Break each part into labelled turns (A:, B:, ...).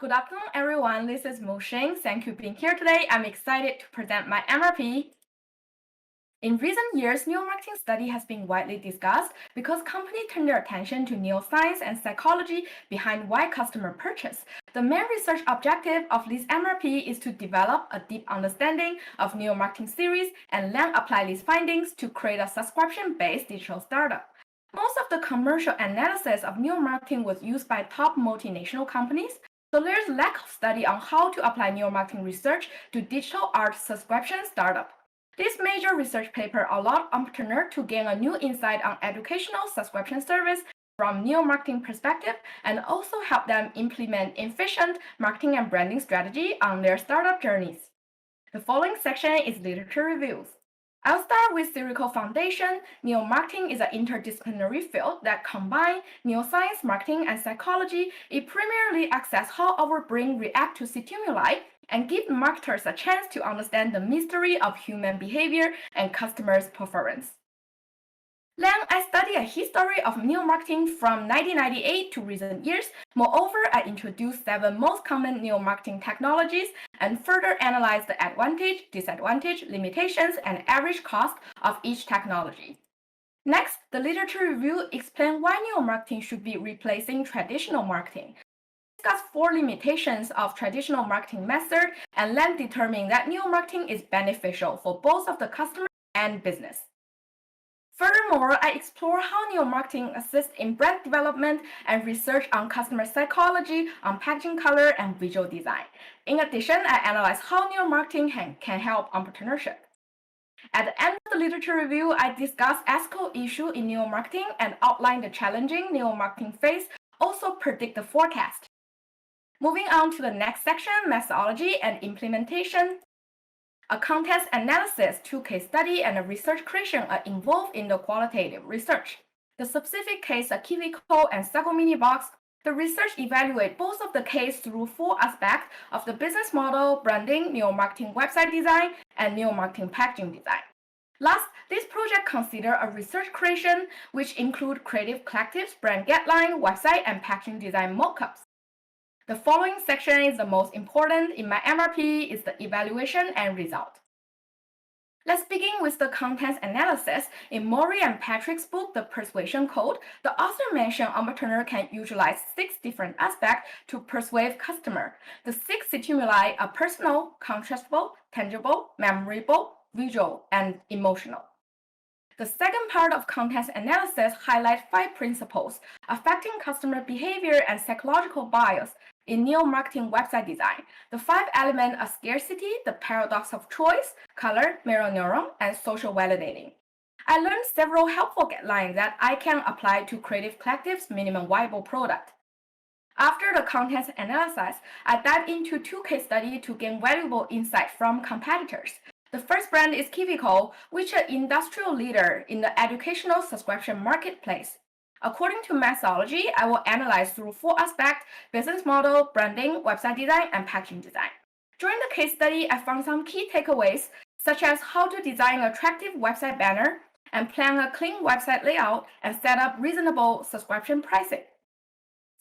A: Good afternoon, everyone. This is Mule. Thank you for being here today. I'm excited to present my MRP. In recent years, neuromarketing study has been widely discussed because companies turn their attention to neuroscience and psychology behind why customers purchase. The main research objective of this MRP is to develop a deep understanding of neuromarketing series and then apply these findings to create a subscription-based digital startup. Most of the commercial analysis of neuromarketing was used by top multinational companies, so there's lack of study on how to apply neuromarketing research to digital art subscription startup. This major research paper allowed entrepreneurs to gain a new insight on educational subscription service from neuromarketing perspective and also help them implement efficient marketing and branding strategy on their startup journeys. The following section is literature reviews. I'll start with theoretical foundation. Neuromarketing is an interdisciplinary field that combines neuroscience, marketing, and psychology. It primarily assesses how our brain reacts to stimuli and gives marketers a chance to understand the mystery of human behavior and customers' preference. Then I study a history of neuromarketing from 1998 to recent years. Moreover, I introduced 7 most common neuromarketing technologies and further analyze the advantage, disadvantage, limitations, and average cost of each technology. Next, the literature review explains why neuromarketing should be replacing traditional marketing. Discuss 4 limitations of traditional marketing method and then determine that neuromarketing is beneficial for both of the customer and business. Furthermore, I explore how neuromarketing assists in brand development and research on customer psychology, on packaging color, and visual design. In addition, I analyze how neuromarketing can help entrepreneurship. At the end of the literature review, I discuss ethical issues in neuromarketing and outline the challenging neuromarketing phase, also predict the forecast. Moving on to the next section, methodology and implementation. A context analysis, 2 case study, and a research creation are involved in the qualitative research. The specific case are KiwiCo and Sago Mini Box. The research evaluates both of the case through 4 aspects of the business model, branding, neuromarketing website design, and neuromarketing packaging design. Last, this project considers a research creation, which include creative collectives, brand guideline, website, and packaging design mockups. The following section is the most important in my MRP is the evaluation and result. Let's begin with the content analysis. In Maury and Patrick's book, The Persuasion Code, the author mentioned entrepreneur can utilize 6 different aspects to persuade customer. The 6 stimuli are personal, contrastable, tangible, memorable, visual, and emotional. The second part of content analysis highlights 5 principles affecting customer behavior and psychological bias in neuromarketing website design. The 5 elements are scarcity, the paradox of choice, color, mirror neuron, and social validating. I learned several helpful guidelines that I can apply to Creative Collective's minimum viable product. After the content analysis, I dive into 2 case studies to gain valuable insight from competitors. The first brand is KiwiCo, which is an industrial leader in the educational subscription marketplace. According to methodology, I will analyze through 4 aspects: business model, branding, website design, and packaging design. During the case study, I found some key takeaways, such as how to design an attractive website banner and plan a clean website layout and set up reasonable subscription pricing.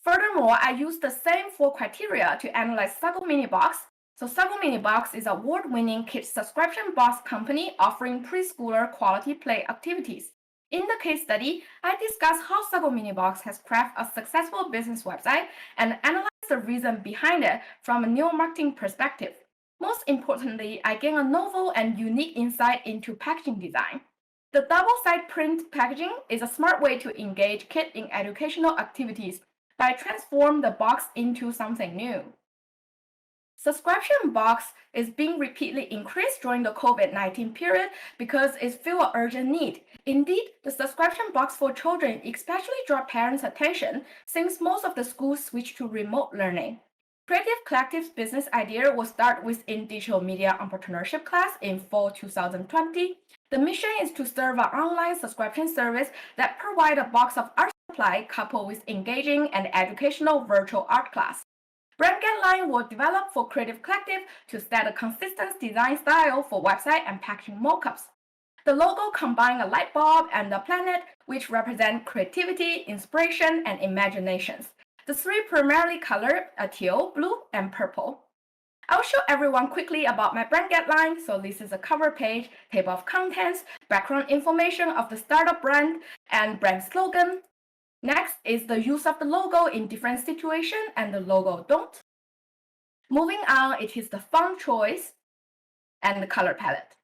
A: Furthermore, I used the same 4 criteria to analyze Sago Mini Box. So Sago Mini Box is an award-winning kids subscription box company offering preschooler quality play activities. In the case study, I discuss how Sago Mini Box has crafted a successful business website and analyze the reason behind it from a neuromarketing perspective. Most importantly, I gain a novel and unique insight into packaging design. The double-side print packaging is a smart way to engage kids in educational activities by transforming the box into something new. Subscription box is being repeatedly increased during the COVID-19 period because it feels an urgent need. Indeed, the subscription box for children especially draw parents' attention since most of the schools switch to remote learning. Creative Collective's business idea was started within digital media entrepreneurship class in fall 2020. The mission is to serve an online subscription service that provides a box of art supply coupled with engaging and educational virtual art class. Brand guideline were developed for Creative Collective to set a consistent design style for website and packaging mockups. The logo combines a light bulb and a planet, which represent creativity, inspiration, and imaginations. The three primarily colors are teal, blue, and purple. I'll show everyone quickly about my brand guideline. So this is a cover page, table of contents, background information of the startup brand, and brand slogan. Next is the use of the logo in different situations and the logo don't. Moving on, it is the font choice and the color palette.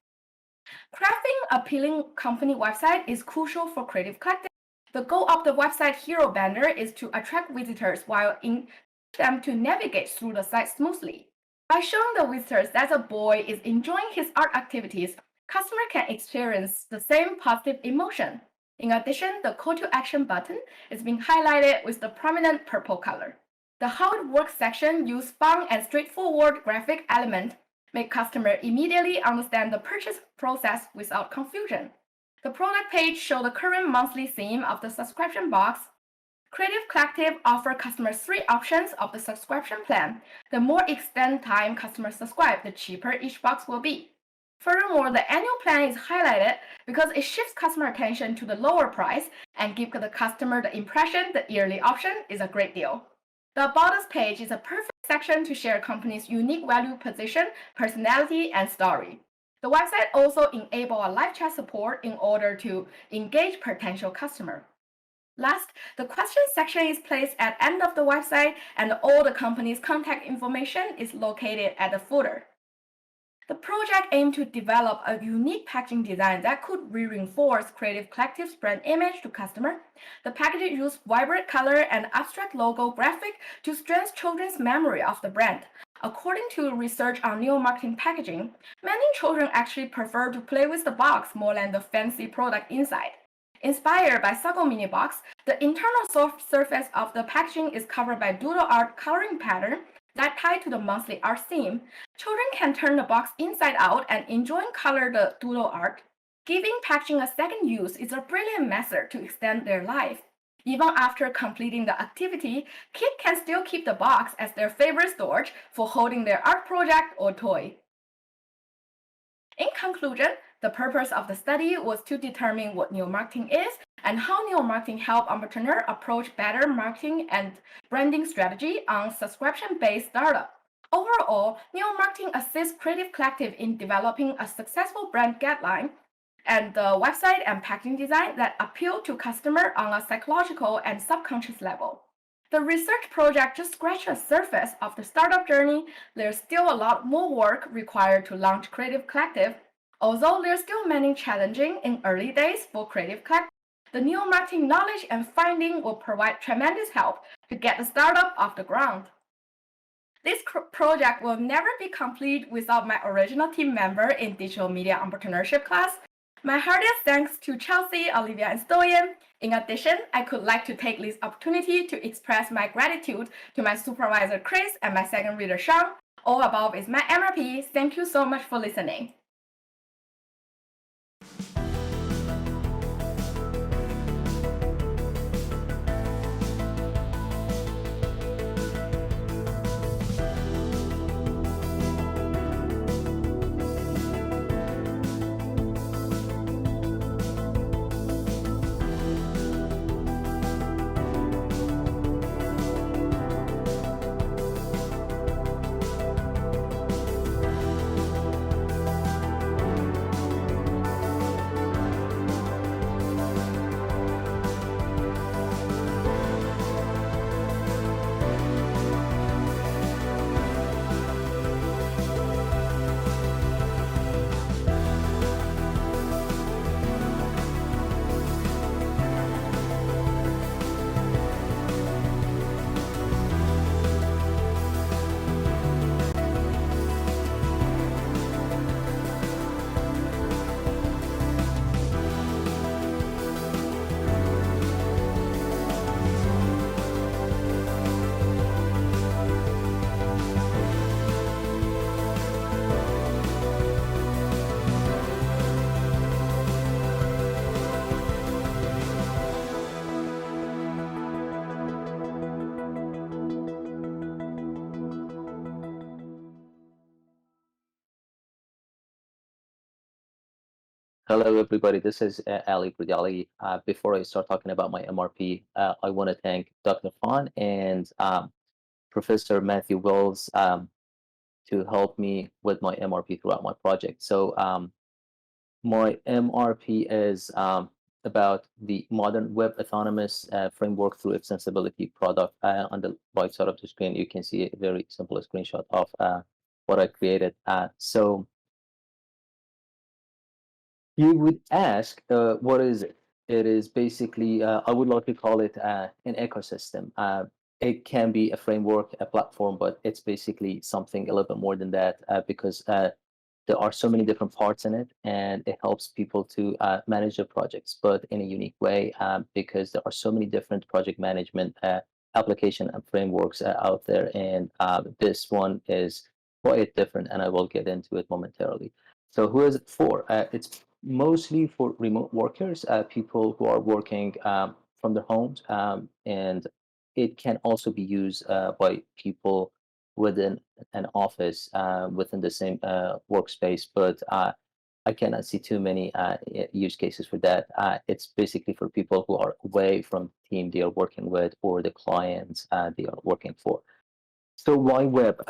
A: Crafting appealing company website is crucial for Creative Collective. The goal of the website hero banner is to attract visitors while encourage them to navigate through the site smoothly. By showing the visitors that a boy is enjoying his art activities, customers can experience the same positive emotion. In addition, the call to action button is being highlighted with the prominent purple color. The How It Works section uses fun and straightforward graphic elements, make customers immediately understand the purchase process without confusion. The product page shows the current monthly theme of the subscription box. Creative Collective offers customers 3 options of the subscription plan. The more extended time customers subscribe, the cheaper each box will be. Furthermore, the annual plan is highlighted because it shifts customer attention to the lower price and gives the customer the impression the yearly option is a great deal. The About Us page is a perfect section to share a company's unique value position, personality, and story. The website also enables a live chat support in order to engage potential customers. Last, the question section is placed at the end of the website, and all the company's contact information is located at the footer. The project aimed to develop a unique packaging design that could reinforce Creative Collective's brand image to customers. The packaging used vibrant color and abstract logo graphic to strengthen children's memory of the brand. According to research on neo-marketing packaging, many children actually prefer to play with the box more than the fancy product inside. Inspired by Sago Mini Box, the internal soft surface of the packaging is covered by doodle art coloring pattern that tied to the monthly art theme. Children can turn the box inside out and enjoy color the doodle art. Giving packaging a second use is a brilliant method to extend their life. Even after completing the activity, kids can still keep the box as their favorite storage for holding their art project or toy. In conclusion, the purpose of the study was to determine what neo-marketing is and how neo-marketing helps entrepreneurs approach better marketing and branding strategy on subscription-based startup. Overall, neo-marketing assists Creative Collective in developing a successful brand guideline and the website and packaging design that appeal to customers on a psychological and subconscious level. The research project just scratched the surface of the startup journey. There's still a lot more work required to launch Creative Collective. Although there's still many challenges in early days for Creative Collective, the neo-marketing knowledge and finding will provide tremendous help to get the startup off the ground. This project will never be complete without my original team member in digital media entrepreneurship class. My heartiest thanks to Chelsea, Olivia, and Stoyan. In addition, I could like to take this opportunity to express my gratitude to my supervisor Chris and my second reader Sean. All above is my MRP. Thank you so much for listening.
B: Hello, everybody. This is Ali Pordeli. Before I start talking about my MRP, I want to thank Dr. Khan and Professor Matthew Wells to help me with my MRP throughout my project. My MRP is about the modern web autonomous framework through extensibility product. On the right side of the screen, you can see a very simple screenshot of what I created. You would ask, what is it? It is basically, I would like to call it an ecosystem. It can be a framework, a platform, but it's basically something a little bit more than that because there are so many different parts in it, and it helps people to manage their projects, but in a unique way because there are so many different project management application and frameworks out there, and this one is quite different, and I will get into it momentarily. So who is it for? It's mostly for remote workers, people who are working from their homes, and it can also be used by people within an office within the same workspace. But I cannot see too many use cases for that. It's basically for people who are away from the team they are working with or the clients they are working for. So why web?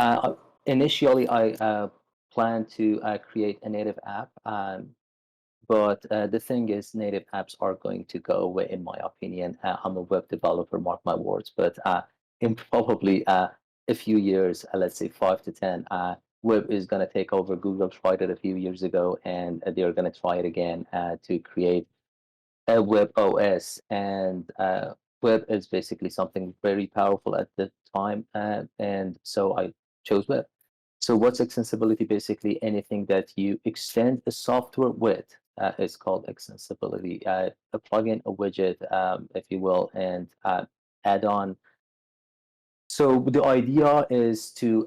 B: Initially, I plan to create a native app. But the thing is, native apps are going to go away, in my opinion. I'm a web developer, mark my words. But in probably a few years, let's say 5 to 10, web is going to take over. Google tried it a few years ago, and they're going to try it again to create a web OS. And web is basically something very powerful at the time. And so I chose web. So what's extensibility? Basically, anything that you extend a software with is called extensibility. A plugin, a widget, if you will, and add on. So the idea is to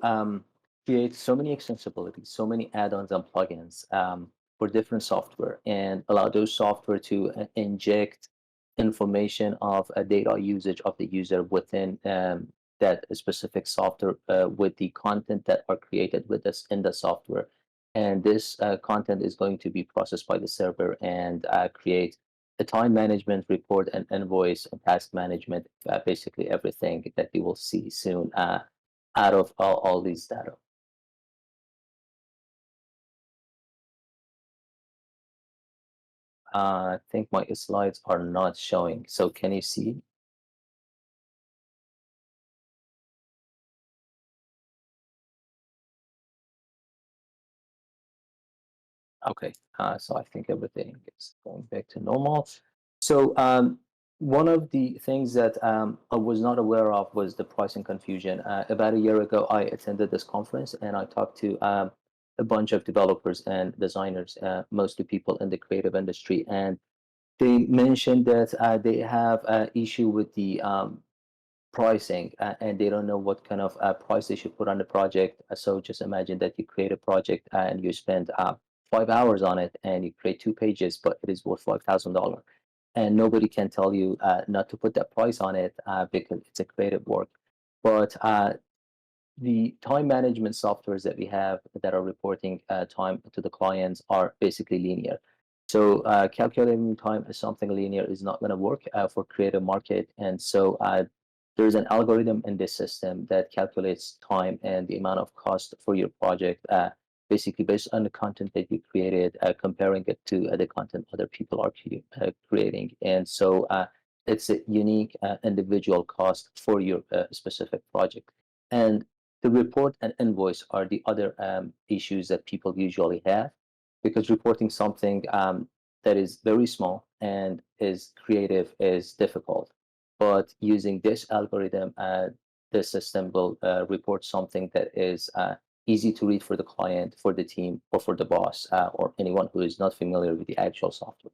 B: create so many extensibilities, so many add-ons and plugins for different software, and allow those software to inject information of a data usage of the user within that specific software with the content that are created with this in the software. And this content is going to be processed by the server and create a time management report and invoice and task management, basically everything that you will see soon out of all these data. I think my slides are not showing. So can you see? Okay, so I think everything is going back to normal. So one of the things that I was not aware of was the pricing confusion. About a year ago, I attended this conference and I talked to a bunch of developers and designers, mostly people in the creative industry, and they mentioned that they have an issue with the pricing and they don't know what kind of price they should put on the project. So just imagine that you create a project and you spend 5 hours on it and you create 2 pages, but it is worth $5,000. And nobody can tell you not to put that price on it because it's a creative work. But the time management softwares that we have that are reporting time to the clients are basically linear. So calculating time as something linear is not going to work for creative market. And so there's an algorithm in this system that calculates time and the amount of cost for your project, basically based on the content that you created, comparing it to the content other people are creating. And so it's a unique individual cost for your specific project. And the report and invoice are the other issues that people usually have because reporting something that is very small and is creative is difficult. But using this algorithm, the system will report something that is easy to read for the client, for the team, or for the boss, or anyone who is not familiar with the actual software.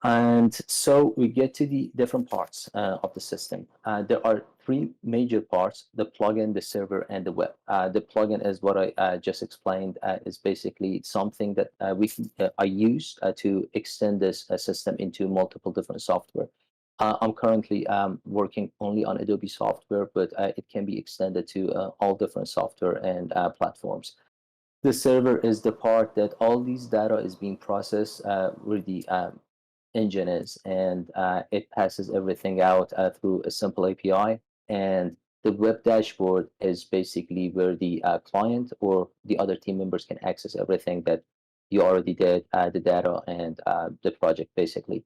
B: And so we get to the different parts of the system. There are three major parts: the plugin, the server, and the web. The plugin is what I just explained, is basically something that I use to extend this system into multiple different software. I'm currently working only on Adobe software, but it can be extended to all different software and platforms. The server is the part that all these data is being processed, where the engine is, and it passes everything out through a simple API. And the web dashboard is basically where the client or the other team members can access everything that you already did, the data and the project, basically.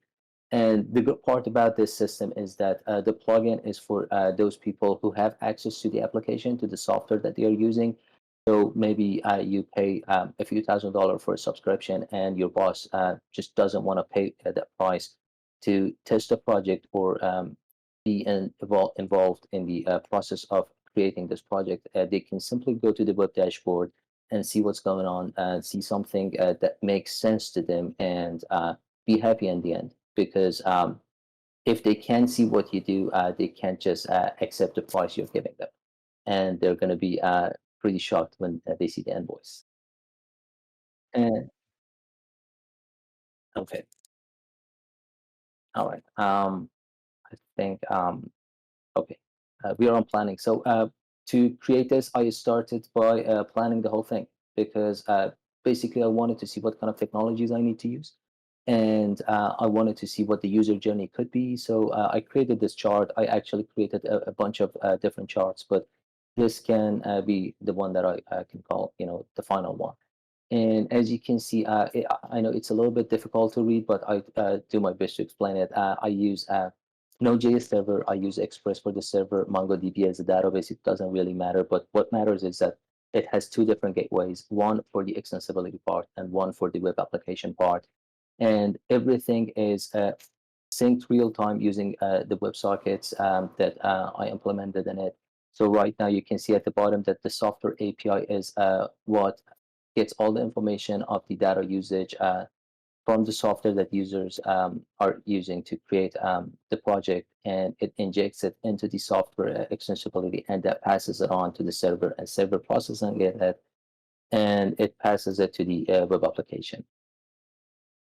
B: And the good part about this system is that the plugin is for those people who have access to the application, to the software that they are using. So maybe you pay a few $1,000s for a subscription, and your boss just doesn't want to pay that price to test the project or be involved in the process of creating this project. They can simply go to the web dashboard and see what's going on, see something that makes sense to them, and be happy in the end. Because if they can see what you do, they can't just accept the price you're giving them, and they're going to be pretty shocked when they see the invoice. And okay, all right. I think okay, we are on planning. So to create this, I started by planning the whole thing because basically I wanted to see what kind of technologies I need to use, and I wanted to see what the user journey could be. So I created this chart. I actually created a bunch of different charts, but this can be the one that I can call, the final one. And as you can see, I know it's a little bit difficult to read, but I do my best to explain it. I use Node.js server. I use Express for the server, MongoDB as a database. It doesn't really matter, but what matters is that it has two different gateways, one for the extensibility part and one for the web application part. And everything is synced real time using the WebSockets that I implemented in it. So right now you can see at the bottom that the software API is what gets all the information of the data usage from the software that users are using to create the project, and it injects it into the software extensibility, and that passes it on to the server, and server processing it, and it passes it to the web application.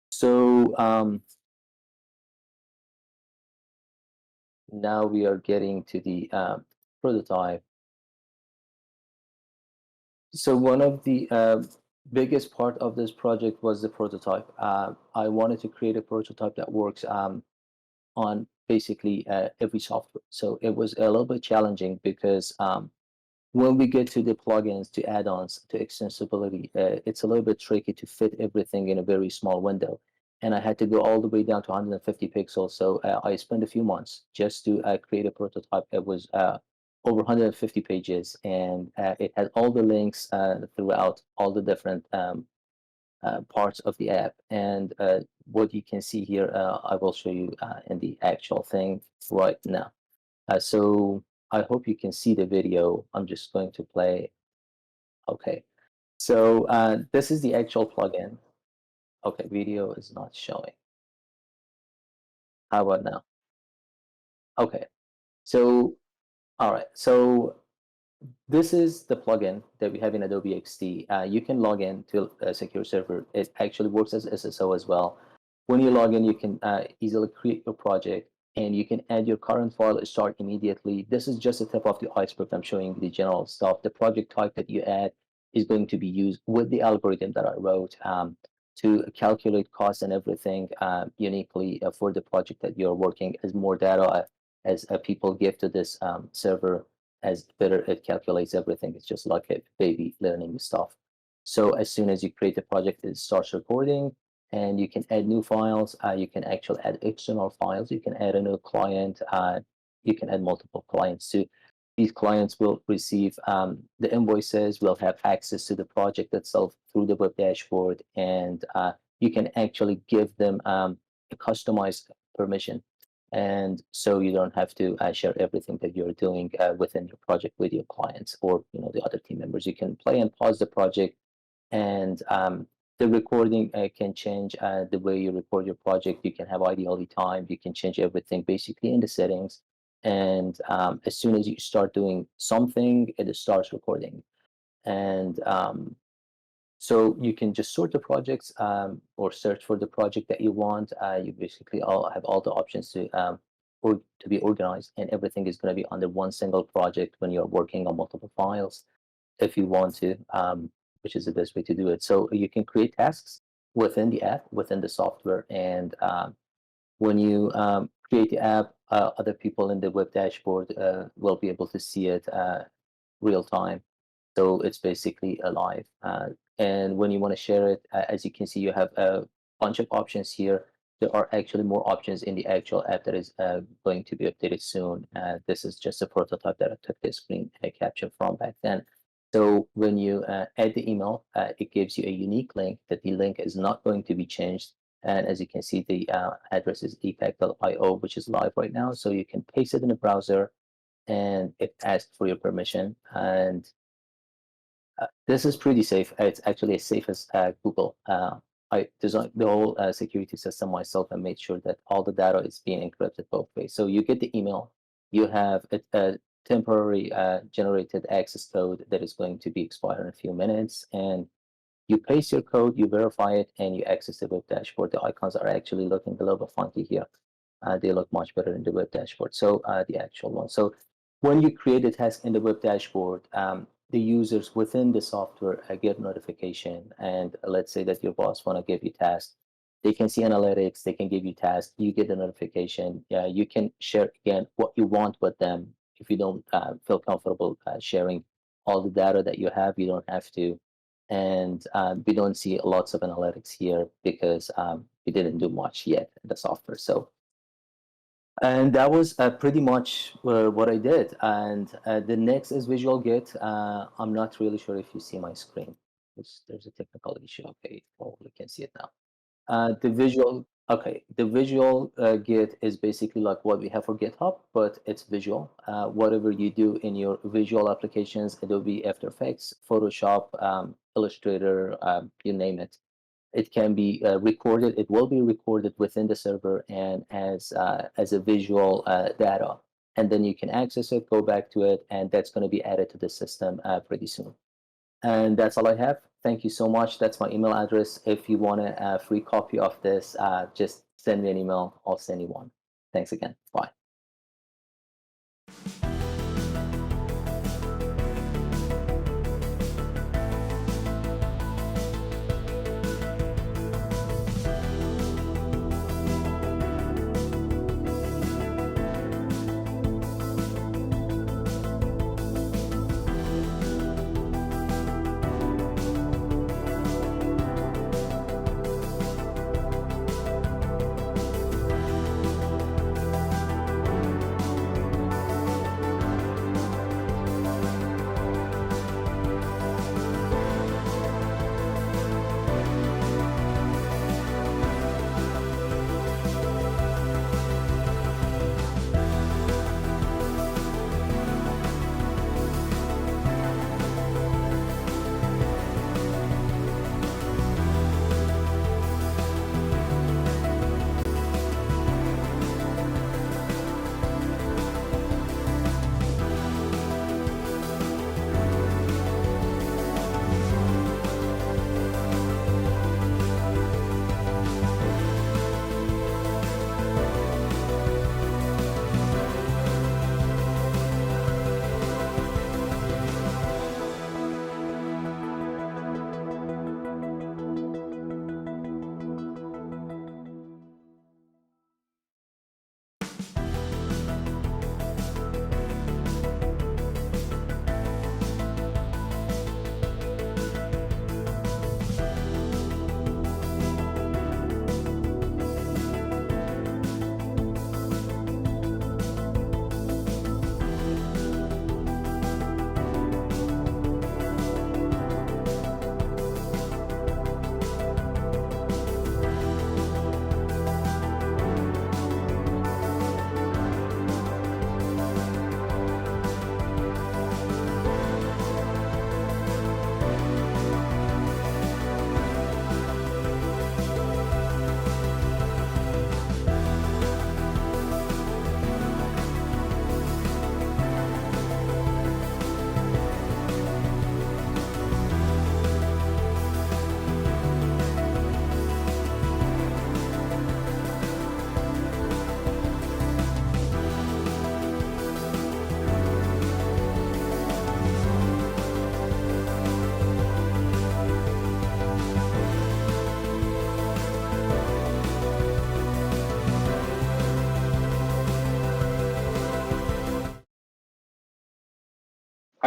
B: So now we are getting to the prototype. So one of the biggest part of this project was the prototype. I wanted to create a prototype that works on basically every software. So it was a little bit challenging because when we get to the plugins, to add-ons, to extensibility, it's a little bit tricky to fit everything in a very small window. And I had to go all the way down to 150 pixels. So I spent a few months just to create a prototype. It was over 150 pages, and it had all the links throughout all the different parts of the app. And what you can see here, I will show you in the actual thing right now. So I hope you can see the video. I'm just going to play. Okay. So this is the actual plugin. Okay, video is not showing. How about now? Okay. So, all right. So this is the plugin that we have in Adobe XD. You can log in to a secure server. It actually works as SSO as well. When you log in, you can easily create your project, and you can add your current file, start immediately. This is just a tip of the iceberg. I'm showing the general stuff. The project type that you add is going to be used with the algorithm that I wrote to calculate costs and everything uniquely for the project that you're working. As more data as people give to this server, as better it calculates everything. It's just like a baby learning stuff. So as soon as you create the project, it starts recording, and you can add new files. You can actually add external files. You can add a new client. You can add multiple clients too. These clients will receive the invoices, will have access to the project itself through the web dashboard, and you can actually give them a customized permission. And so you don't have to share everything that you're doing within your project with your clients or the other team members. You can play and pause the project, and the recording can change the way you record your project. You can have ideally time. You can change everything basically in the settings. And as soon as you start doing something, it starts recording. And so you can just sort the projects or search for the project that you want. You basically all have all the options or to be organized, and everything is going to be under one single project when you're working on multiple files if you want to. which is the best way to do it. So you can create tasks within the app, within the software, and when you create the app, other people in the web dashboard will be able to see it real time. So it's basically alive. And when you want to share it, as you can see, you have a bunch of options here. There are actually more options in the actual app that is going to be updated soon. This is just a prototype that I took the screen capture from back then. So when you add the email, it gives you a unique link that the link is not going to be changed. And as you can see, the address is epack.io, which is live right now. So you can paste it in the browser and it asks for your permission. And this is pretty safe. It's actually as safe as Google. I designed the whole security system myself and made sure that all the data is being encrypted both ways. So you get the email, you have a temporary generated access code that is going to be expired in a few minutes, and you paste your code, you verify it, and you access the web dashboard. The icons are actually looking a little bit funky here. They look much better in the web dashboard. So the actual one. So when you create a task in the web dashboard, the users within the software get notification. And let's say that your boss want to give you tasks. They can see analytics. They can give you tasks. You get a notification. You can share again what you want with them. If you don't feel comfortable sharing all the data that you have, you don't have to. And we don't see lots of analytics here because we didn't do much yet in the software. So, and that was pretty much what I did. And the next is Visual Git. I'm not really sure if you see my screen. There's a technical issue. Okay, well, we can see it now. The visual Git is basically like what we have for GitHub, but it's visual. Whatever you do in your visual applications, Adobe After Effects, Photoshop, Illustrator, you name it, it can be recorded. It will be recorded within the server and as a visual data, and then you can access it, go back to it, and that's going to be added to the system pretty soon. And that's all I have. Thank you so much. That's my email address. If you want a free copy of this, just send me an email. I'll send you one. Thanks again. Bye.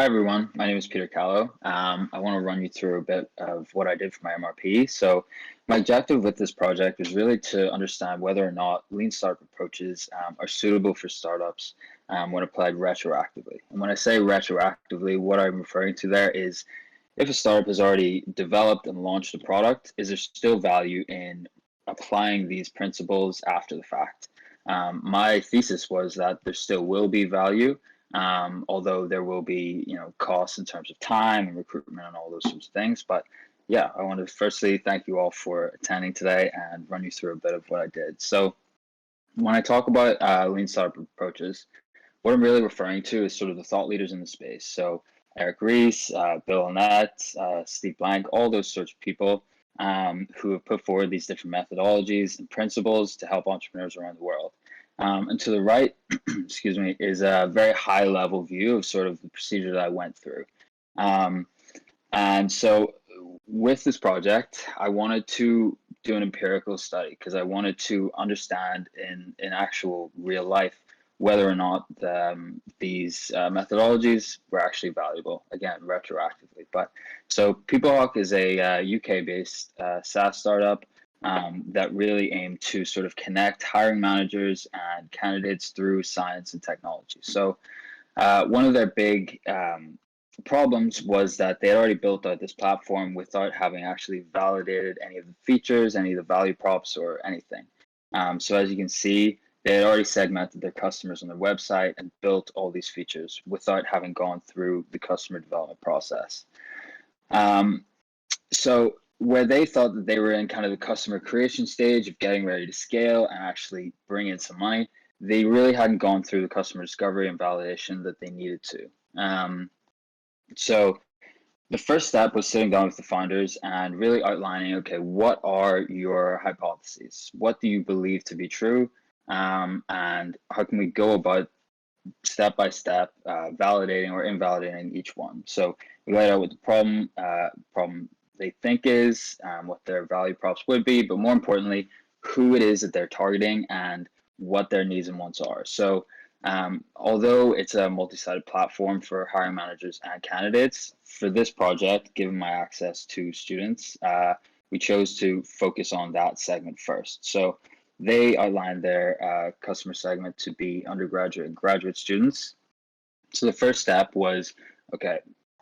C: Hi everyone, my name is Peter Callow. I want to run you through a bit of what I did for my MRP. So my objective with this project is really to understand whether or not lean startup approaches are suitable for startups when applied retroactively. And when I say retroactively, what I'm referring to there is if a startup has already developed and launched a product, is there still value in applying these principles after the fact? My thesis was that there still will be value, although there will be, costs in terms of time and recruitment and all those sorts of things. But yeah, I want to firstly thank you all for attending today and run you through a bit of what I did. So when I talk about lean startup approaches, what I'm really referring to is sort of the thought leaders in the space. So Eric Ries, Bill Annett, Steve Blank, all those sorts of people who have put forward these different methodologies and principles to help entrepreneurs around the world. And to the right, excuse me, is a very high level view of sort of the procedure that I went through. And so with this project, I wanted to do an empirical study because I wanted to understand in actual real life whether or not these methodologies were actually valuable, again, retroactively. But so Peoplehawk is a UK-based SaaS startup that really aim to sort of connect hiring managers and candidates through science and technology. So one of their big problems was that they had already built out this platform without having actually validated any of the features, any of the value props, or anything. So as you can see, they had already segmented their customers on their website and built all these features without having gone through the customer development process. So where they thought that they were in kind of the customer creation stage of getting ready to scale and actually bring in some money, they really hadn't gone through the customer discovery and validation that they needed to. So the first step was sitting down with the founders and really outlining, okay, what are your hypotheses? What do you believe to be true? And how can we go about step by step validating or invalidating each one? So we laid out what the problem they think is, what their value props would be, but more importantly, who it is that they're targeting and what their needs and wants are. So although it's a multi-sided platform for hiring managers and candidates, for this project, given my access to students, we chose to focus on that segment first. So they outlined their customer segment to be undergraduate and graduate students. So the first step was, okay,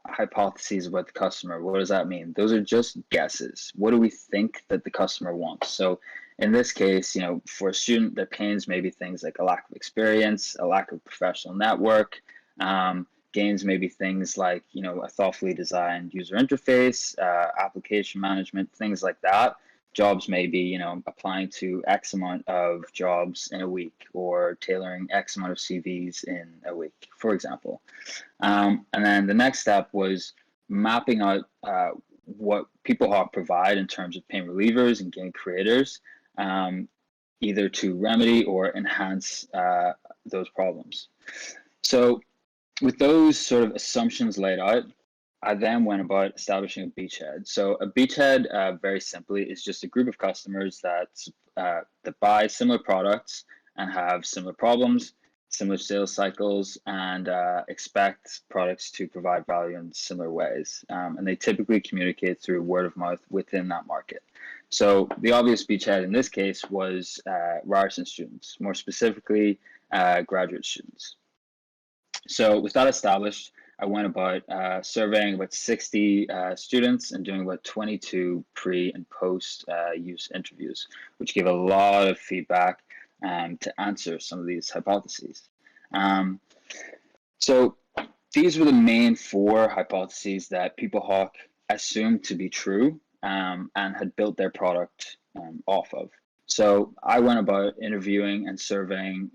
C: hypotheses about the customer. What does that mean? Those are just guesses. What do we think that the customer wants? So in this case, for a student, their pains may be things like a lack of experience, a lack of professional network. Gains may be things like, a thoughtfully designed user interface, application management, things like that. Jobs may be, applying to X amount of jobs in a week or tailoring X amount of CVs in a week, for example. And then the next step was mapping out what Peoplehawk provide in terms of pain relievers and game creators, either to remedy or enhance those problems. So with those sort of assumptions laid out, I then went about establishing a beachhead. So a beachhead, very simply, is just a group of customers that buy similar products and have similar problems, similar sales cycles, and expect products to provide value in similar ways. And they typically communicate through word of mouth within that market. So the obvious beachhead in this case was Ryerson students, more specifically graduate students. So with that established, I went about surveying about 60 students and doing about 22 pre and post use interviews, which gave a lot of feedback to answer some of these hypotheses. So these were the main 4 hypotheses that Peoplehawk assumed to be true and had built their product off of. So I went about interviewing and surveying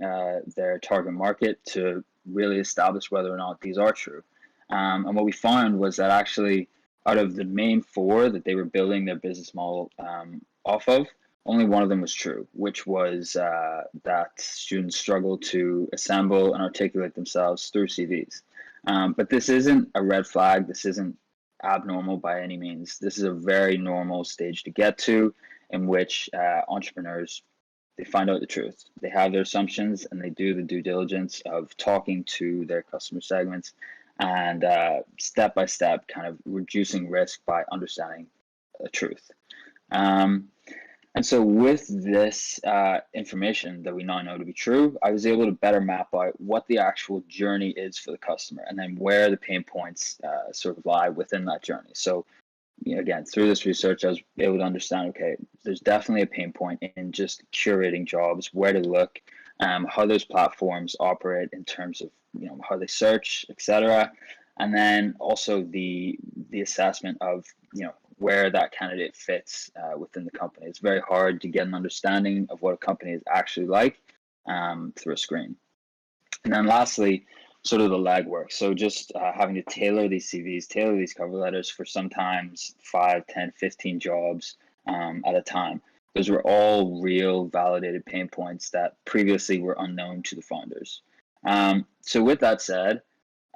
C: their target market to really establish whether or not these are true. And what we found was that actually out of the main 4 that they were building their business model off of, only one of them was true, which was that students struggle to assemble and articulate themselves through CVs. But this isn't a red flag. This isn't abnormal by any means. This is a very normal stage to get to in which entrepreneurs, they find out the truth. They have their assumptions and they do the due diligence of talking to their customer segments and step by step kind of reducing risk by understanding the truth. And so with this information that we now know to be true, I was able to better map out what the actual journey is for the customer, and then where the pain points sort of lie within that journey. So again, through this research, I was able to understand, okay, there's definitely a pain point in just curating jobs, where to look, how those platforms operate in terms of how they search, etc. And then also the assessment of where that candidate fits within the company. It's very hard to get an understanding of what a company is actually like through a screen. And then lastly, sort of the legwork. So just having to tailor these CVs, tailor these cover letters for sometimes 5, 10, 15 jobs at a time. Those were all real validated pain points that previously were unknown to the founders. So with that said,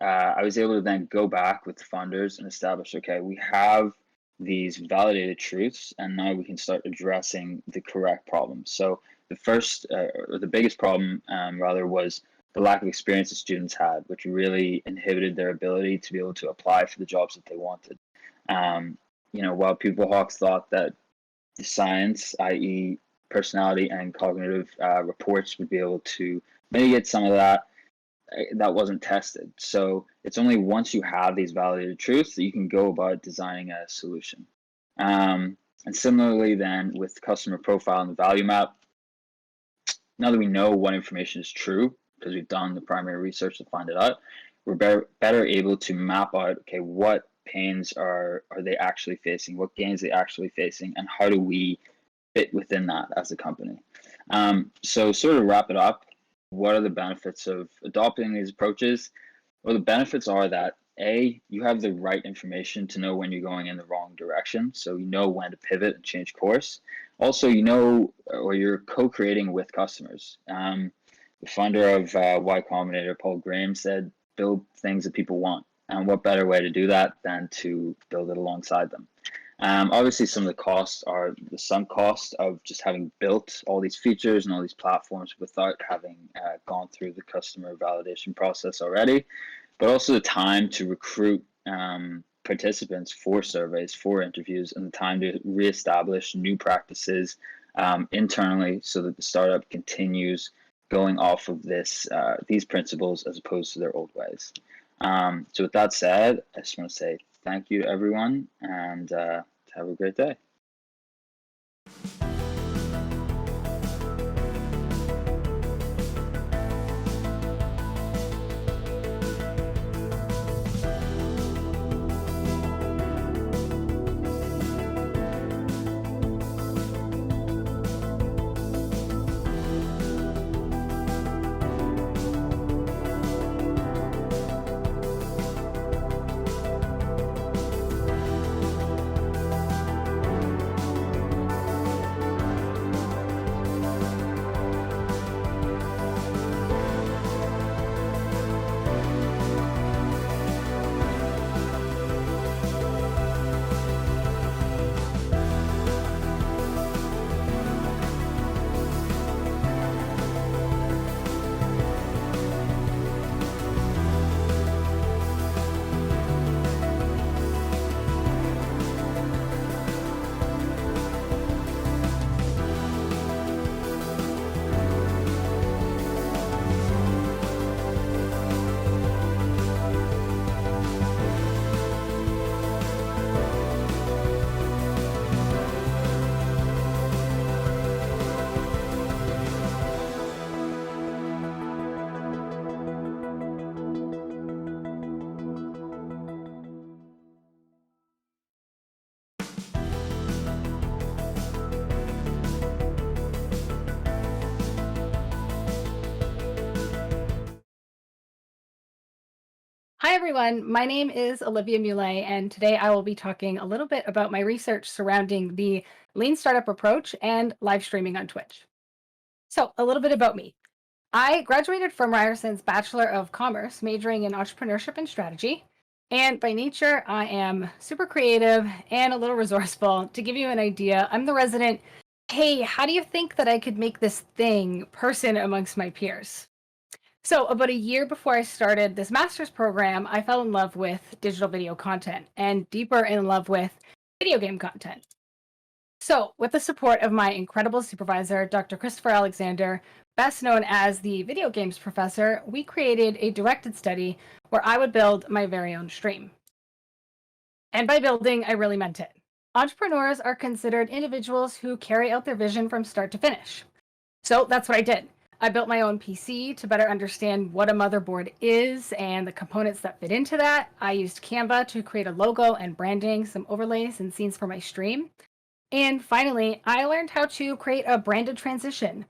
C: I was able to then go back with the founders and establish, okay, we have these validated truths, and now we can start addressing the correct problems. So the first, or the biggest problem rather, was the lack of experience the students had, which really inhibited their ability to be able to apply for the jobs that they wanted. While Peoplehawks thought that the science, i.e. personality and cognitive reports, would be able to mitigate some of that, that wasn't tested. So it's only once you have these validated truths that you can go about designing a solution. And similarly then with customer profile and the value map, now that we know what information is true, because we've done the primary research to find it out, we're better able to map out, okay, what pains are they actually facing, what gains are they actually facing, and how do we fit within that as a company. So sort of wrap it up, what are the benefits of adopting these approaches? Well, the benefits are that A, you have the right information to know when you're going in the wrong direction. So you know when to pivot and change course. Also, or you're co-creating with customers. The founder of Y Combinator, Paul Graham, said, build things that people want. And what better way to do that than to build it alongside them? Obviously, some of the costs are the sunk cost of just having built all these features and all these platforms without having gone through the customer validation process already, but also the time to recruit participants for surveys, for interviews, and the time to reestablish new practices internally so that the startup continues going off of these principles as opposed to their old ways. So with that said, I just want to say thank you to everyone, and have a great day.
D: Hi, everyone. My name is Olivia Mule, and today I will be talking a little bit about my research surrounding the lean startup approach and live streaming on Twitch. So, a little bit about me. I graduated from Ryerson's Bachelor of Commerce, majoring in entrepreneurship and strategy. And by nature, I am super creative and a little resourceful. To give you an idea, I'm the resident, hey, how do you think that I could make this thing person amongst my peers? So about a year before I started this master's program, I fell in love with digital video content and deeper in love with video game content. So with the support of my incredible supervisor, Dr. Christopher Alexander, best known as the video games professor, we created a directed study where I would build my very own stream. And by building, I really meant it. Entrepreneurs are considered individuals who carry out their vision from start to finish. So that's what I did. I built my own PC to better understand what a motherboard is and the components that fit into that. I used Canva to create a logo and branding, some overlays and scenes for my stream. And finally, I learned how to create a branded transition.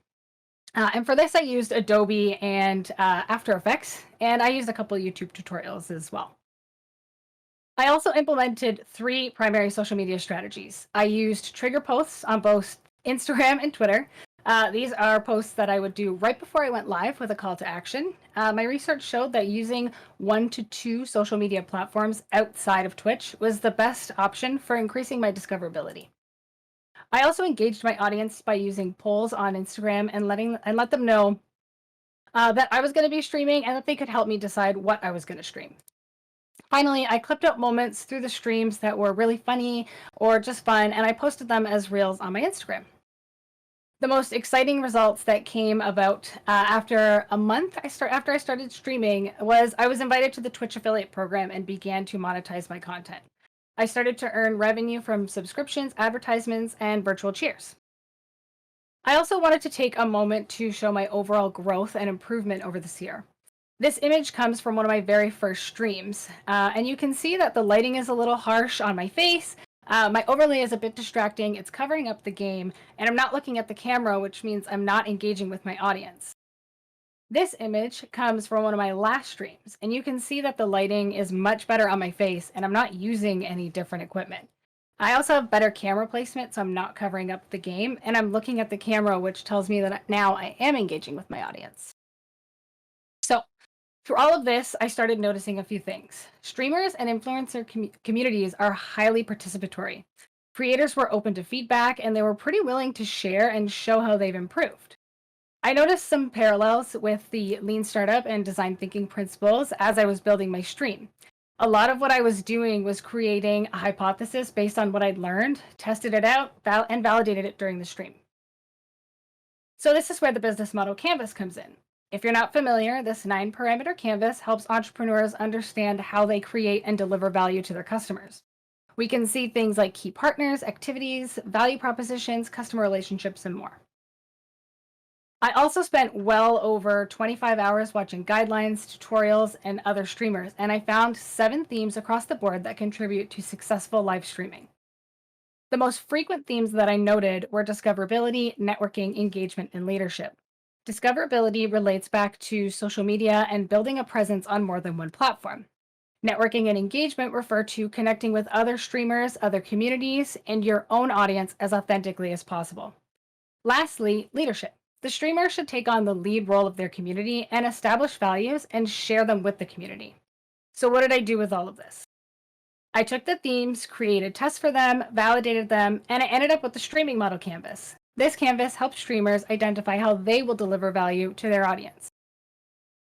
D: And for this, I used Adobe and After Effects, and I used a couple of YouTube tutorials as well. I also implemented 3 primary social media strategies. I used trigger posts on both Instagram and Twitter. These are posts that I would do right before I went live with a call to action. My research showed that using 1 to 2 social media platforms outside of Twitch was the best option for increasing my discoverability. I also engaged my audience by using polls on Instagram and let them know that I was going to be streaming and that they could help me decide what I was going to stream. Finally, I clipped out moments through the streams that were really funny or just fun, and I posted them as reels on my Instagram. The most exciting results that came about after a month after I started streaming was I was invited to the Twitch affiliate program and began to monetize my content. I started to earn revenue from subscriptions, advertisements, and virtual cheers. I also wanted to take a moment to show my overall growth and improvement over this year. This image comes from one of my very first streams, and you can see that the lighting is a little harsh on my face. My overlay is a bit distracting, it's covering up the game, and I'm not looking at the camera, which means I'm not engaging with my audience. This image comes from one of my last streams, and you can see that the lighting is much better on my face, and I'm not using any different equipment. I also have better camera placement, so I'm not covering up the game, and I'm looking at the camera, which tells me that now I am engaging with my audience. So, through all of this, I started noticing a few things. Streamers and influencer communities are highly participatory. Creators were open to feedback, and they were pretty willing to share and show how they've improved. I noticed some parallels with the lean startup and design thinking principles as I was building my stream. A lot of what I was doing was creating a hypothesis based on what I'd learned, tested it out, and validated it during the stream. So this is where the business model canvas comes in. If you're not familiar, this 9-parameter canvas helps entrepreneurs understand how they create and deliver value to their customers. We can see things like key partners, activities, value propositions, customer relationships, and more. I also spent well over 25 hours watching guidelines, tutorials, and other streamers, and I found 7 themes across the board that contribute to successful live streaming. The most frequent themes that I noted were discoverability, networking, engagement, and leadership. Discoverability relates back to social media and building a presence on more than one platform. Networking and engagement refer to connecting with other streamers, other communities, and your own audience as authentically as possible. Lastly, leadership. The streamer should take on the lead role of their community and establish values and share them with the community. So what did I do with all of this? I took the themes, created tests for them, validated them, and I ended up with the streaming model canvas. This canvas helps streamers identify how they will deliver value to their audience.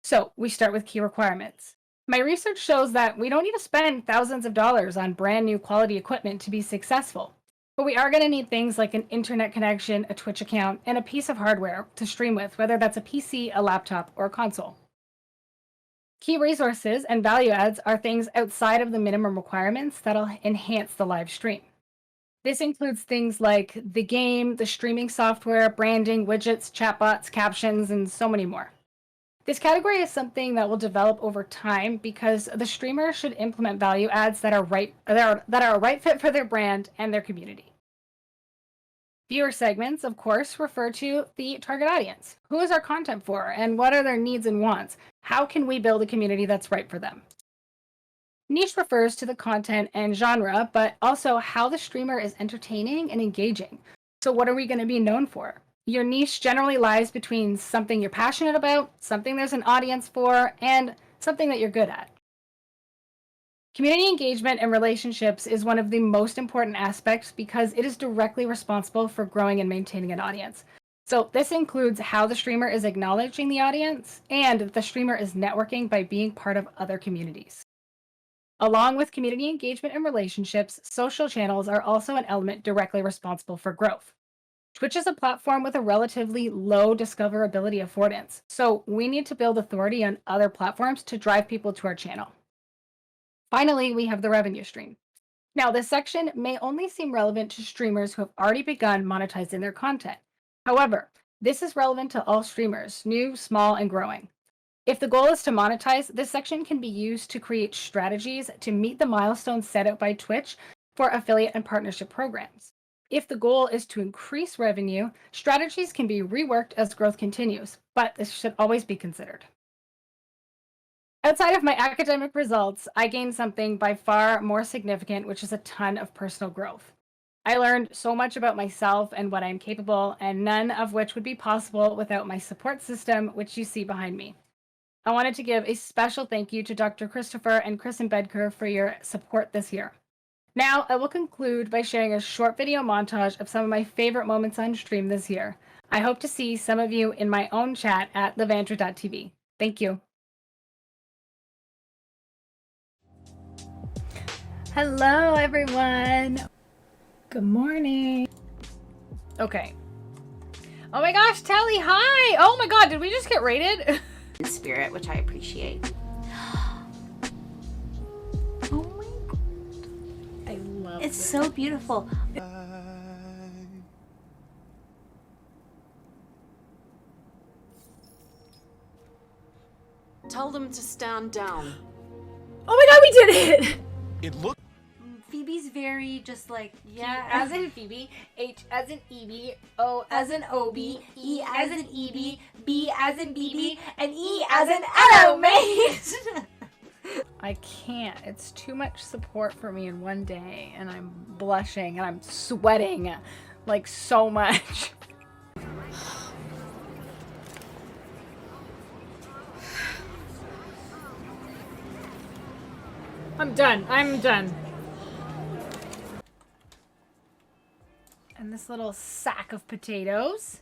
D: So we start with key requirements. My research shows that we don't need to spend thousands of dollars on brand new quality equipment to be successful, but we are going to need things like an internet connection, a Twitch account, and a piece of hardware to stream with, whether that's a PC, a laptop, or a console. Key resources and value adds are things outside of the minimum requirements that'll enhance the live stream. This includes things like the game, the streaming software, branding, widgets, chatbots, captions, and so many more. This category is something that will develop over time because the streamer should implement value adds that are a right fit for their brand and their community. Viewer segments, of course, refer to the target audience. Who is our content for, and what are their needs and wants? How can we build a community that's right for them? Niche refers to the content and genre, but also how the streamer is entertaining and engaging. So what are we going to be known for? Your niche generally lies between something you're passionate about, something there's an audience for, and something that you're good at. Community engagement and relationships is one of the most important aspects because it is directly responsible for growing and maintaining an audience. So this includes how the streamer is acknowledging the audience and the streamer is networking by being part of other communities. Along with community engagement and relationships, social channels are also an element directly responsible for growth. Twitch is a platform with a relatively low discoverability affordance, so we need to build authority on other platforms to drive people to our channel. Finally, we have the revenue stream. Now, this section may only seem relevant to streamers who have already begun monetizing their content. However, this is relevant to all streamers, new, small, and growing. If the goal is to monetize, this section can be used to create strategies to meet the milestones set out by Twitch for affiliate and partnership programs. If the goal is to increase revenue, strategies can be reworked as growth continues, but this should always be considered. Outside of my academic results, I gained something by far more significant, which is a ton of personal growth. I learned so much about myself and what I'm capable, and none of which would be possible without my support system, which you see behind me. I wanted to give a special thank you to Dr. Christopher and Kristen Bedker for your support this year. Now, I will conclude by sharing a short video montage of some of my favorite moments on stream this year. I hope to see some of you in my own chat at levandra.tv. Thank you. Hello, everyone. Good morning. Okay. Oh my gosh, Tally, hi. Oh my god, did we just get rated?
E: Spirit, which I appreciate.
D: Oh my god. I love
E: It's
D: this.
E: so beautiful.
F: Tell them to stand down.
D: Oh my god, we did it!
G: It looked
E: Phoebe's very just like,
D: Yeah, as in Phoebe, H as in Evie, O as in Obi,
E: E as in Eb, B as in BB, and E as in Hello, mate.
D: I can't. It's too much support for me in one day, and I'm blushing and I'm sweating like so much. I'm done. I'm done. And this little sack of potatoes.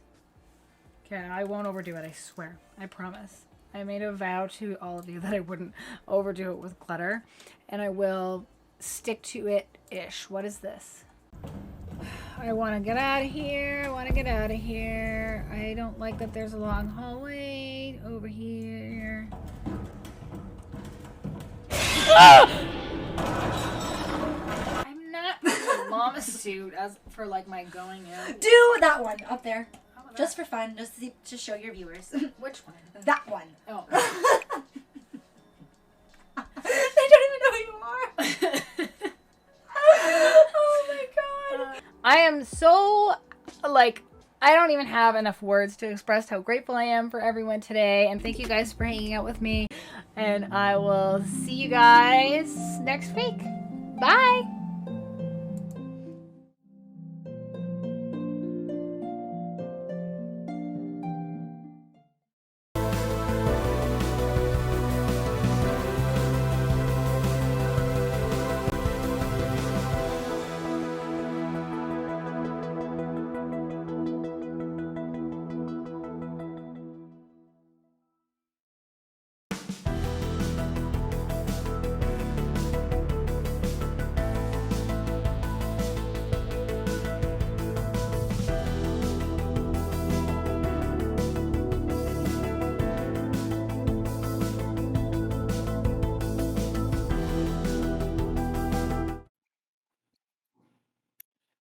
D: Okay, I won't overdo it, I swear. I promise. I made a vow to all of you that I wouldn't overdo it with clutter, and I will stick to it-ish. What is this? I want to get out of here. I want to get out of here. I don't like that there's a long hallway over here. I'm not wearing a mama suit as for like my going out.
H: Do that one up there. Just for fun, just to show your viewers.
D: Which one?
H: That one.
D: Oh.
H: They don't even know who you are. Oh my god.
D: I am so, like, I don't even have enough words to express how grateful I am for everyone today. And thank you guys for hanging out with me. And I will see you guys next week. Bye.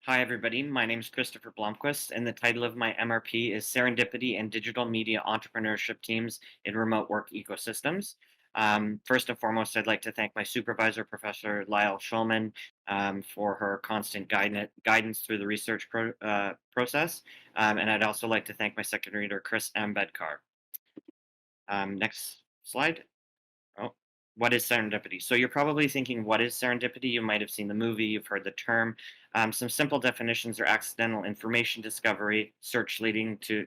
I: Hi, everybody. My name is Christopher Blomquist, and the title of my MRP is Serendipity and Digital Media Entrepreneurship Teams in Remote Work Ecosystems. First and foremost, I'd like to thank my supervisor, Professor Lyle Schulman, for her constant guidance through the research process. And I'd also like to thank my second reader, Chris M. Bedkar. Next slide. Oh, what is serendipity? So you're probably thinking, what is serendipity? You might have seen the movie, you've heard the term. Some simple definitions are accidental information discovery, search leading to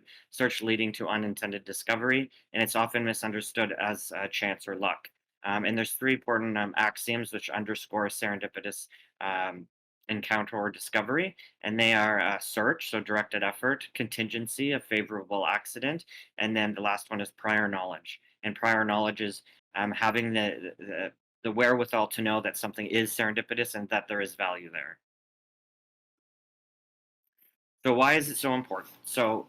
I: unintended discovery, and it's often misunderstood as chance or luck. And there's three important axioms which underscore serendipitous encounter or discovery, and they are search, so directed effort, contingency, a favorable accident, and then the last one is prior knowledge. And prior knowledge is having the wherewithal to know that something is serendipitous and that there is value there. So why is it so important? So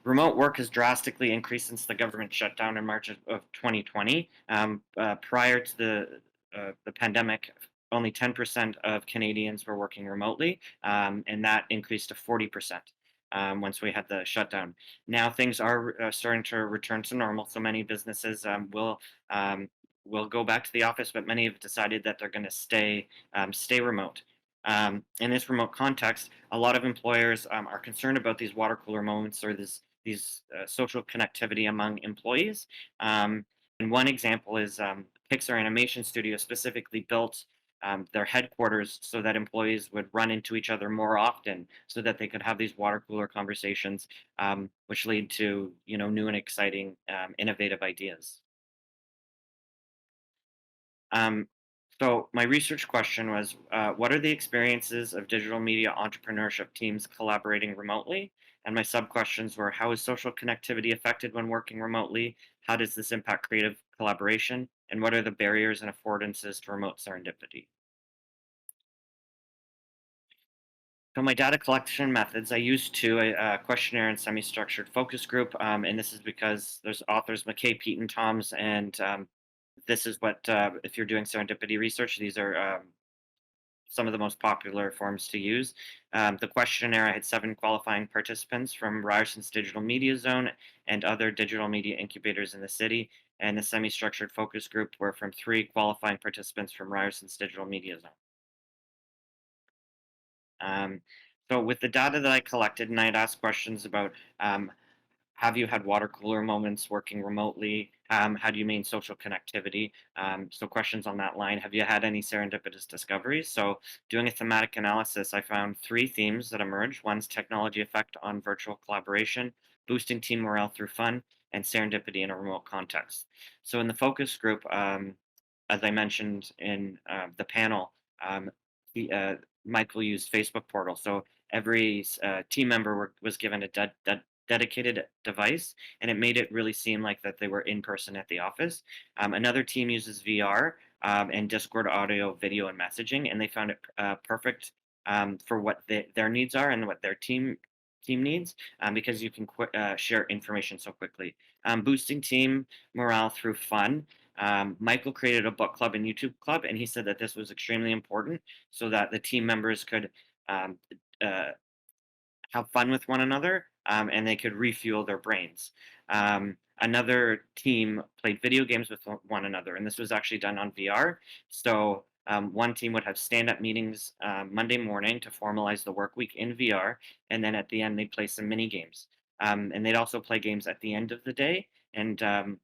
I: remote work has drastically increased since the government shutdown in March of 2020. Prior to the pandemic, only 10% of Canadians were working remotely, and that increased to 40% once we had the shutdown. Now things are starting to return to normal. So many businesses will go back to the office, but many have decided that they're going to stay remote. In this remote context, a lot of employers are concerned about these water cooler moments or these social connectivity among employees. And one example is Pixar Animation Studio specifically built their headquarters so that employees would run into each other more often, so that they could have these water cooler conversations, which lead to new and exciting, innovative ideas. So my research question was, what are the experiences of digital media entrepreneurship teams collaborating remotely? And my sub-questions were, how is social connectivity affected when working remotely? How does this impact creative collaboration? And what are the barriers and affordances to remote serendipity? So my data collection methods, I used a questionnaire and semi-structured focus group, and this is because there's authors McKay, Pete, and Toms, and this is what, if you're doing serendipity research, these are some of the most popular forms to use. The questionnaire, I had 7 qualifying participants from Ryerson's Digital Media Zone and other digital media incubators in the city, and the semi-structured focus group were from 3 qualifying participants from Ryerson's Digital Media Zone. So with the data that I collected, and I'd asked questions about have you had water cooler moments working remotely? How do you mean social connectivity? So questions on that line. Have you had any serendipitous discoveries? So doing a thematic analysis, I found 3 themes that emerged. One's technology effect on virtual collaboration, boosting team morale through fun, and serendipity in a remote context. So in the focus group, as I mentioned in the panel, Michael used Facebook Portal. So every team member was given a dedicated device, and it made it really seem like that they were in person at the office. Another team uses VR and Discord audio, video, and messaging, and they found it perfect for what their needs are and what their team needs, because you can share information so quickly. Boosting team morale through fun. Michael created a book club and YouTube club, and he said that this was extremely important so that the team members could um, have fun with one another, and they could refuel their brains. Another team played video games with one another, and this was actually done on VR. So one team would have stand-up meetings Monday morning to formalize the work week in VR, and then at the end they'd play some mini games. And they'd also play games at the end of the day. And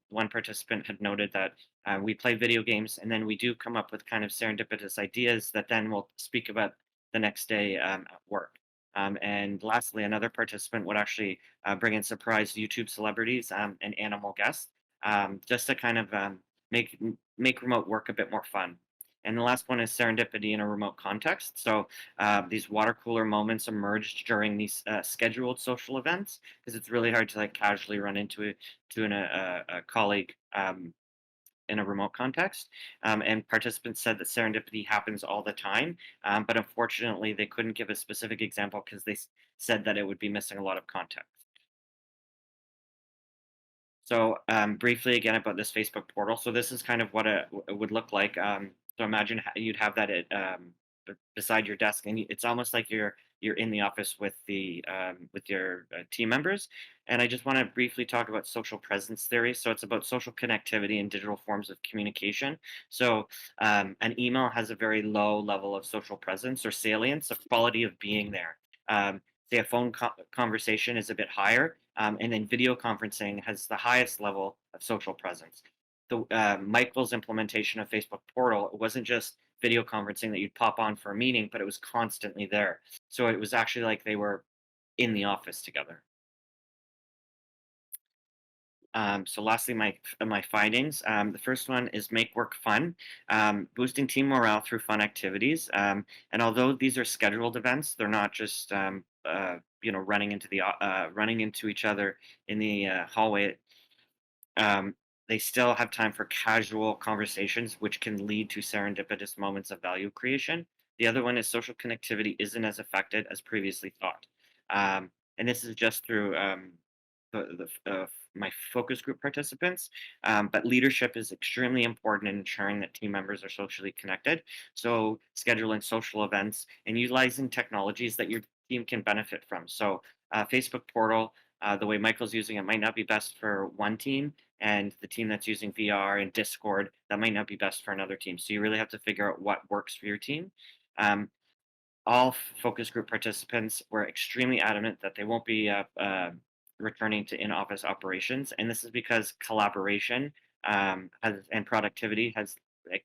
I: one participant had noted that we play video games, and then we do come up with kind of serendipitous ideas that then we'll speak about the next day at work. And lastly, another participant would actually bring in surprise YouTube celebrities and animal guests, just to kind of make remote work a bit more fun. And the last one is serendipity in a remote context. So these water cooler moments emerged during these scheduled social events, because it's really hard to like casually run into a colleague in a remote context. And participants said that serendipity happens all the time, but unfortunately they couldn't give a specific example because they said that it would be missing a lot of context. So briefly again about this Facebook portal. So this is kind of what it would look like. So imagine you'd have that beside your desk, and it's almost like you're in the office with your team members. And I just want to briefly talk about social presence theory. So it's about social connectivity and digital forms of communication. So an email has a very low level of social presence or salience, of quality of being there. Say a phone conversation is a bit higher, and then video conferencing has the highest level of social presence. Michael's implementation of Facebook Portal, it wasn't just video conferencing that you'd pop on for a meeting, but it was constantly there. So it was actually like they were in the office together. So lastly, my findings. The first one is make work fun, boosting team morale through fun activities. And although these are scheduled events, they're not just running into each other in the hallway. Um, they still have time for casual conversations, which can lead to serendipitous moments of value creation. The other one is social connectivity isn't as affected as previously thought. And this is just through my focus group participants. But leadership is extremely important in ensuring that team members are socially connected. So scheduling social events and utilizing technologies that your team can benefit from. So Facebook portal, the way Michael's using it might not be best for one team, and the team that's using VR and Discord, that might not be best for another team. So you really have to figure out what works for your team. All focus group participants were extremely adamant that they won't be returning to in-office operations, and this is because collaboration and productivity has,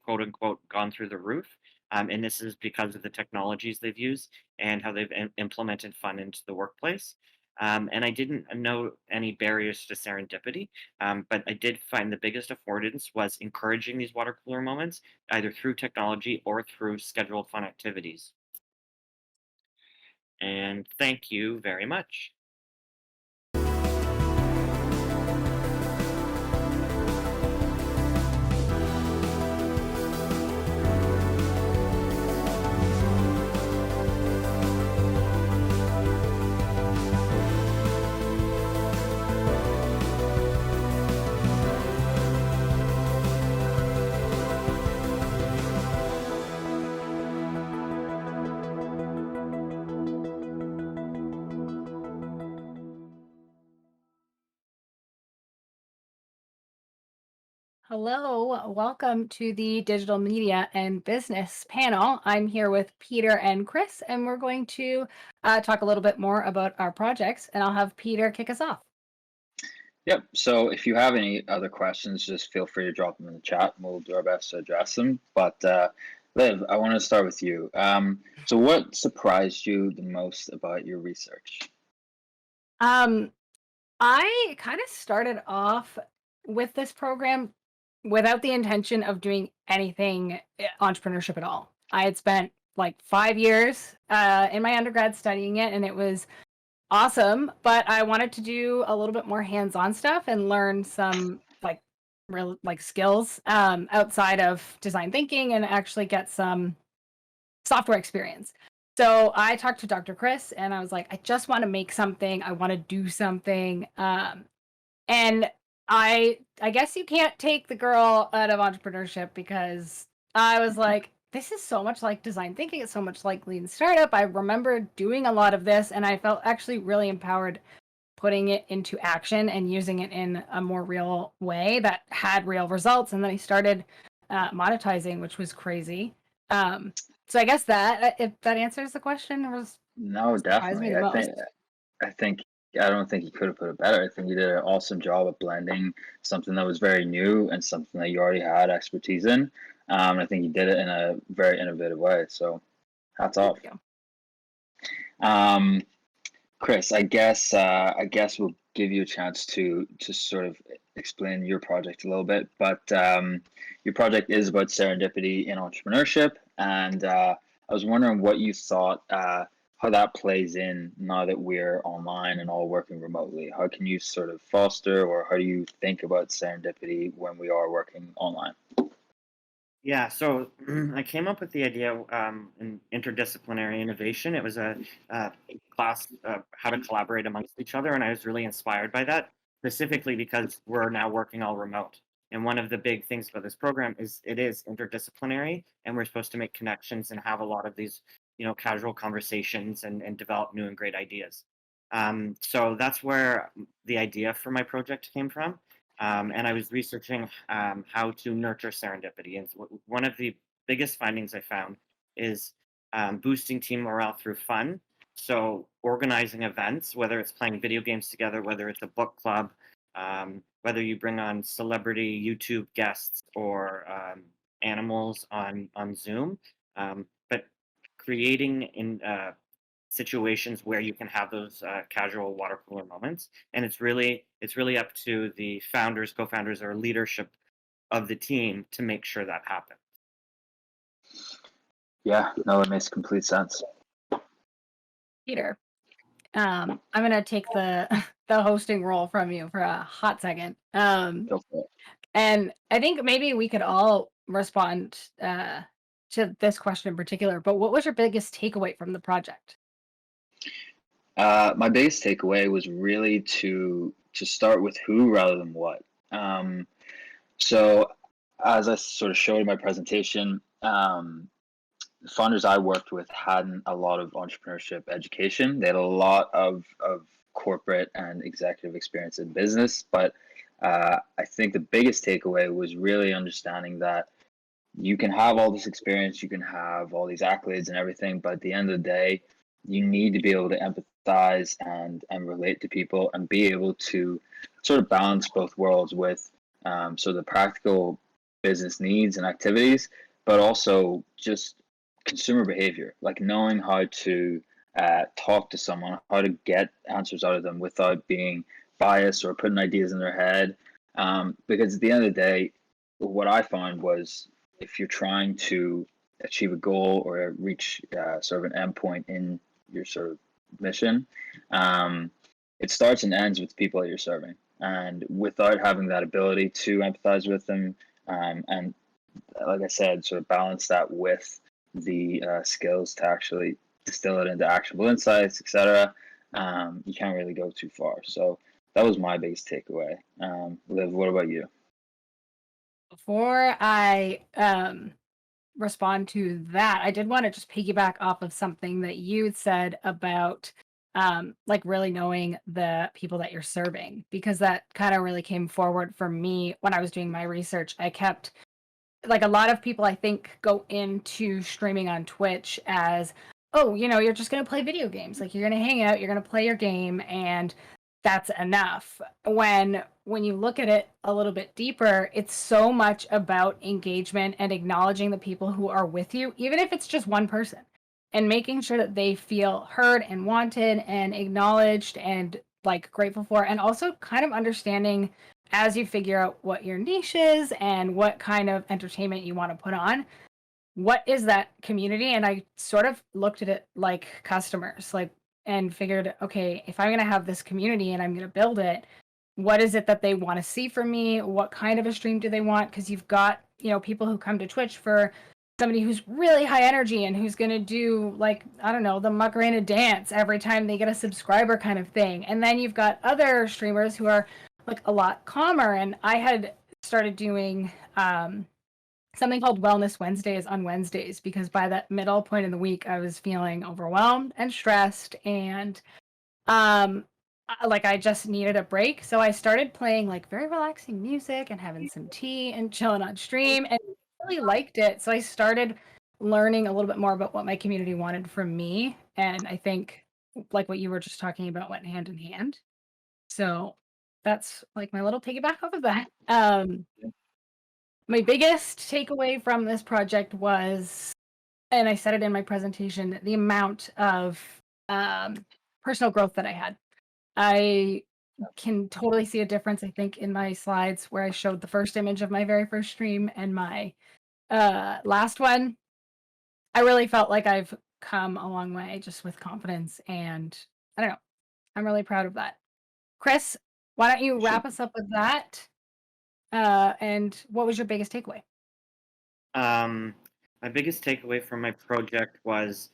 I: quote unquote, gone through the roof. And this is because of the technologies they've used and how they've implemented fun into the workplace. And I didn't know any barriers to serendipity, but I did find the biggest affordance was encouraging these water cooler moments, either through technology or through scheduled fun activities. And thank you very much.
D: Hello, welcome to the Digital Media and Business panel. I'm here with Peter and Chris, and we're going to talk a little bit more about our projects, and I'll have Peter kick us off.
C: Yep. So if you have any other questions, just feel free to drop them in the chat and we'll do our best to address them. But Liv, I want to start with you. So what surprised you the most about your research?
D: I kind of started off with this program without the intention of doing anything entrepreneurship at all. I had spent like 5 years in my undergrad studying it, and it was awesome, but I wanted to do a little bit more hands-on stuff and learn some real skills outside of design thinking and actually get some software experience. So I talked to Dr. Chris and I was like, I just want to make something. I want to do something. And I guess you can't take the girl out of entrepreneurship, because I was like, this is so much like design thinking. It's so much like lean startup. I remember doing a lot of this and I felt actually really empowered putting it into action and using it in a more real way that had real results. And then I started monetizing, which was crazy. So I guess that, if that answers the question, was
C: No,
D: surprised me
C: definitely.
D: the most.
C: I don't think you could have put it better. I think you did an awesome job of blending something that was very new and something that you already had expertise in. I think you did it in a very innovative way. So hats off.
D: Thank
C: Um, Chris, I guess we'll give you a chance to sort of explain your project a little bit. But your project is about serendipity in entrepreneurship, and I was wondering what you thought, how that plays in now that we're online and all working remotely. How can you sort of foster, or how do you think about serendipity when we are working online?
I: Yeah, so I came up with the idea in interdisciplinary innovation. It was a class, how to collaborate amongst each other, and I was really inspired by that, specifically because we're now working all remote. And one of the big things about this program is it is interdisciplinary, and we're supposed to make connections and have a lot of these, casual conversations and develop new and great ideas. So that's where the idea for my project came from. And I was researching how to nurture serendipity. And one of the biggest findings I found is boosting team morale through fun. So organizing events, whether it's playing video games together, whether it's a book club, whether you bring on celebrity YouTube guests or animals on Zoom, but creating situations where you can have those casual water cooler moments. And it's really up to the founders, co-founders, or leadership of the team to make sure that happens.
C: Yeah, no, it makes complete sense.
D: Peter, I'm gonna take the the hosting role from you for a hot second.
C: Go for it.
D: And I think maybe we could all respond to this question in particular. But what was your biggest takeaway from the project?
C: My biggest takeaway was really to start with who rather than what. So as I sort of showed in my presentation, the founders I worked with hadn't a lot of entrepreneurship education. They had a lot of corporate and executive experience in business, but I think the biggest takeaway was really understanding that you can have all this experience, you can have all these accolades and everything, but at the end of the day, you need to be able to empathize and relate to people and be able to sort of balance both worlds with so the practical business needs and activities, but also just consumer behavior, like knowing how to talk to someone, how to get answers out of them without being biased or putting ideas in their head. Because at the end of the day, what I found was if you're trying to achieve a goal or reach sort of an endpoint in your sort of mission, it starts and ends with the people that you're serving. And without having that ability to empathize with them, and like I said, sort of balance that with the skills to actually distill it into actionable insights, etc., you can't really go too far. So that was my biggest takeaway. Liv, what about you?
D: Before I respond to that, I did want to just piggyback off of something that you said about like really knowing the people that you're serving, because that kind of really came forward for me when I was doing my research. I kept like a lot of people I think go into streaming on Twitch as, oh, you're just going to play video games. Like you're going to hang out, you're going to play your game, and that's enough. When you look at it a little bit deeper, it's so much about engagement and acknowledging the people who are with you, even if it's just one person, and making sure that they feel heard and wanted and acknowledged and like grateful for, and also kind of understanding as you figure out what your niche is and what kind of entertainment you want to put on, what is that community? And I sort of looked at it like customers, like, and figured, okay, if I'm going to have this community and I'm going to build it, what is it that they want to see from me? What kind of a stream do they want? Because you've got, people who come to Twitch for somebody who's really high energy and who's going to do, like, I don't know, the Macarena dance every time they get a subscriber kind of thing. And then you've got other streamers who are like a lot calmer. And I had started doing something called Wellness Wednesdays on Wednesdays, because by that middle point in the week, I was feeling overwhelmed and stressed, and like I just needed a break. So I started playing like very relaxing music and having some tea and chilling on stream, and really liked it. So I started learning a little bit more about what my community wanted from me, and I think like what you were just talking about went hand in hand. So that's like my little piggyback off of that. My biggest takeaway from this project was, and I said it in my presentation, the amount of personal growth that I had. I can totally see a difference, I think, in my slides where I showed the first image of my very first stream and my last one. I really felt like I've come a long way just with confidence, and I don't know. I'm really proud of that. Chris, why don't you wrap us up with that? And what was your biggest takeaway?
I: My biggest takeaway from my project was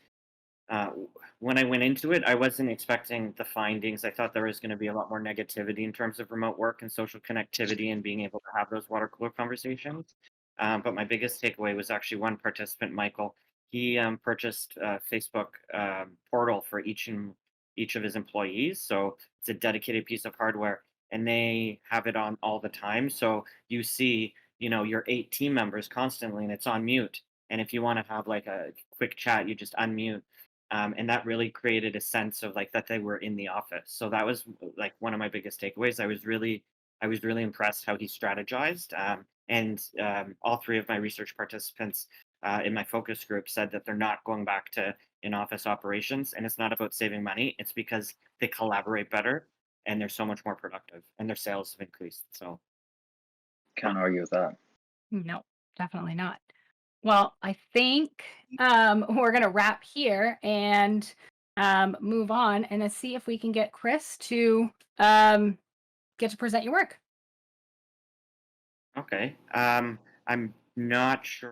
I: when I went into it, I wasn't expecting the findings. I thought there was going to be a lot more negativity in terms of remote work and social connectivity and being able to have those water cooler conversations. But my biggest takeaway was actually one participant, Michael. He purchased a Facebook portal for each of his employees. So it's a dedicated piece of hardware, and they have it on all the time. So you see, your 8 team members constantly, and it's on mute. And if you want to have like a quick chat, you just unmute. And that really created a sense of like that they were in the office. So that was like one of my biggest takeaways. I was really impressed how he strategized. And all 3 of my research participants in my focus group said that they're not going back to in-office operations, and it's not about saving money. It's because they collaborate better and they're so much more productive, and their sales have increased. So
C: Can't argue with that.
D: No, definitely not. Well, I think we're going to wrap here and move on and let's see if we can get Chris to get to present your work.
I: okay, I'm not sure